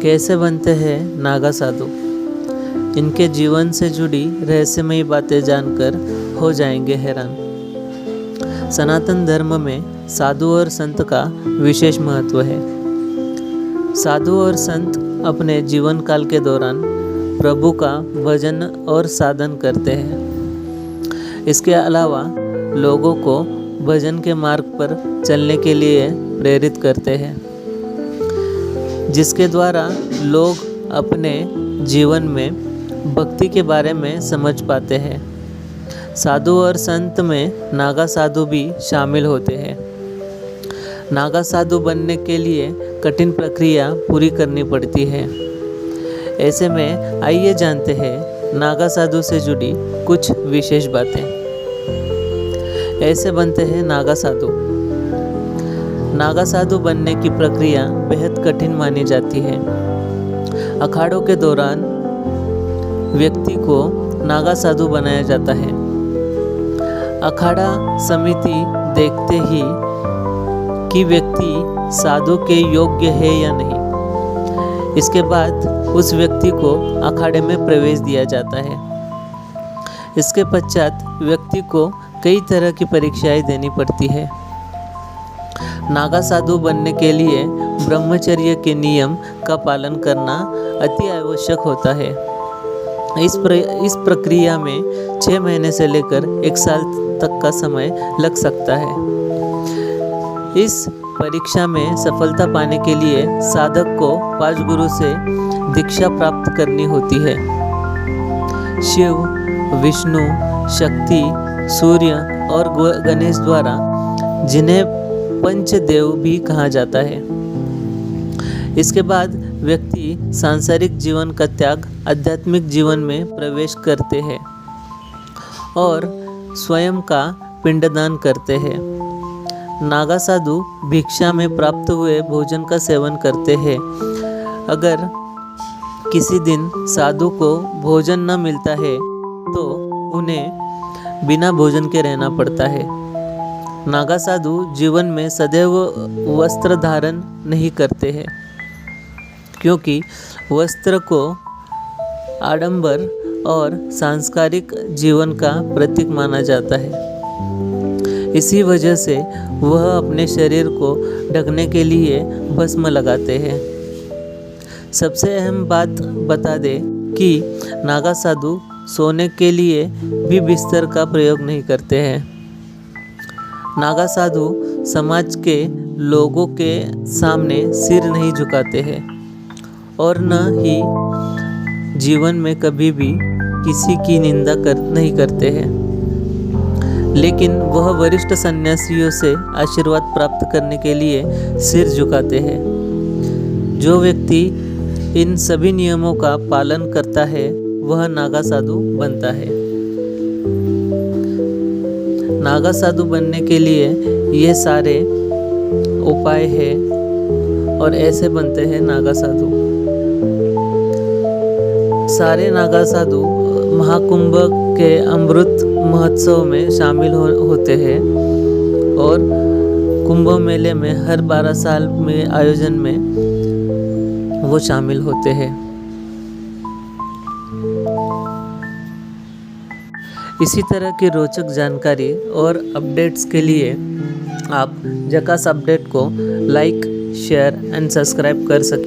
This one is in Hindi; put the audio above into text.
कैसे बनते हैं नागा साधु। इनके जीवन से जुड़ी रहस्यमयी बातें जानकर हो जाएंगे हैरान। सनातन धर्म में साधु और संत का विशेष महत्व है। साधु और संत अपने जीवन काल के दौरान प्रभु का भजन और साधन करते हैं। इसके अलावा लोगों को भजन के मार्ग पर चलने के लिए प्रेरित करते हैं, जिसके द्वारा लोग अपने जीवन में भक्ति के बारे में समझ पाते हैं। साधु और संत में नागा साधु भी शामिल होते हैं। नागा साधु बनने के लिए कठिन प्रक्रिया पूरी करनी पड़ती है। ऐसे में आइए जानते हैं नागा साधु से जुड़ी कुछ विशेष बातें। ऐसे बनते हैं नागा साधु। नागा साधु बनने की प्रक्रिया बेहद कठिन मानी जाती है। अखाड़ों के दौरान व्यक्ति को नागा साधु बनाया जाता है। अखाड़ा समिति देखते ही कि व्यक्ति साधु के योग्य है या नहीं। इसके बाद उस व्यक्ति को अखाड़े में प्रवेश दिया जाता है। इसके पश्चात व्यक्ति को कई तरह की परीक्षाएं देनी पड़ती है। नागा साधु बनने के लिए ब्रह्मचर्य के नियम का पालन करना अति आवश्यक होता है। इस प्रक्रिया में 6 महीने से लेकर 1 साल तक का समय लग सकता है। इस परीक्षा में सफलता पाने के लिए साधक को 5 गुरु से दीक्षा प्राप्त करनी होती है। शिव, विष्णु, शक्ति, सूर्य और गणेश द्वारा, जिन्हें पंचदेव भी कहा जाता है। इसके बाद व्यक्ति सांसारिक जीवन का त्याग आध्यात्मिक जीवन में प्रवेश करते हैं और स्वयं का पिंडदान करते हैं। नागा साधु भिक्षा में प्राप्त हुए भोजन का सेवन करते हैं। अगर किसी दिन साधु को भोजन न मिलता है तो उन्हें बिना भोजन के रहना पड़ता है। नागा साधु जीवन में सदैव वस्त्र धारण नहीं करते हैं, क्योंकि वस्त्र को आडंबर और सांस्कारिक जीवन का प्रतीक माना जाता है। इसी वजह से वह अपने शरीर को ढकने के लिए भस्म लगाते हैं। सबसे अहम बात बता दें कि नागा साधु सोने के लिए भी बिस्तर का प्रयोग नहीं करते हैं। नागा साधु समाज के लोगों के सामने सिर नहीं झुकाते हैं और न ही जीवन में कभी भी किसी की निंदा नहीं करते हैं। लेकिन वह वरिष्ठ सन्यासियों से आशीर्वाद प्राप्त करने के लिए सिर झुकाते हैं। जो व्यक्ति इन सभी नियमों का पालन करता है वह नागा साधु बनता है। नागा साधु बनने के लिए ये सारे उपाय हैं और ऐसे बनते हैं नागा साधु। सारे नागा साधु महाकुंभ के अमृत महोत्सव में शामिल होते हैं और कुंभ मेले में हर 12 साल में आयोजन में वो शामिल होते हैं। इसी तरह की रोचक जानकारी और अपडेट्स के लिए आप जकास अपडेट को लाइक, शेयर एंड सब्सक्राइब कर सकते हैं।